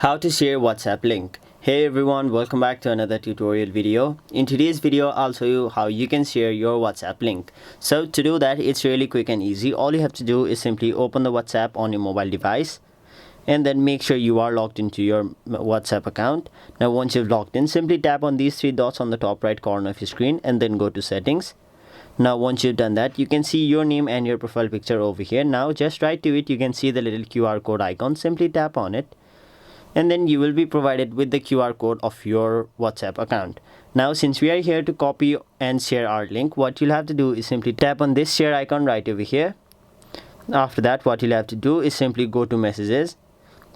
How to share WhatsApp link. Hey everyone, welcome back to another tutorial video. In today's video, I'll show you how you can share your WhatsApp link. So to do that, it's really quick and easy. All you have to do is simply open the WhatsApp on your mobile device and then make sure you are logged into your WhatsApp account. Now once you've logged in, simply tap on these three dots on the top right corner of your screen and then go to settings. Now once you've done that, you can see your name and your profile picture over here. Now just right to it, you can see the little QR code icon. Simply tap on it and then you will be provided with the QR code of your WhatsApp account. Now since we are here to copy and share our link, what you'll have to do is simply tap on this share icon right over here. After that, what you'll have to do is simply go to messages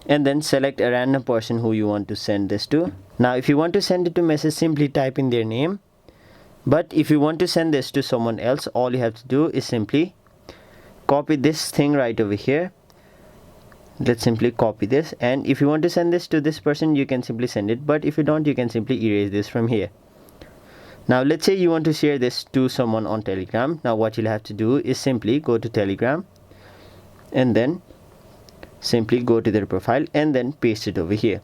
and then select a random person who you want to send this to. Now if you want to send it to message, simply type in their name. But if you want to send this to someone else, all you have to do is simply copy this thing right over here. Let's simply copy this, and if you want to send this to this person, you can simply send it, but if you don't, you can simply erase this from here. Now let's say you want to share this to someone on Telegram. Now what you'll have to do is simply go to Telegram and then simply go to their profile and then paste it over here.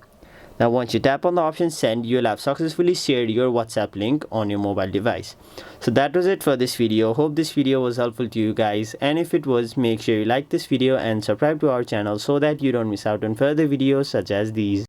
Now once you tap on the option send, you'll have successfully shared your WhatsApp link on your mobile device. So that was it for this video. Hope this video was helpful to you guys, and if it was, make sure you like this video and subscribe to our channel so that you don't miss out on further videos such as these.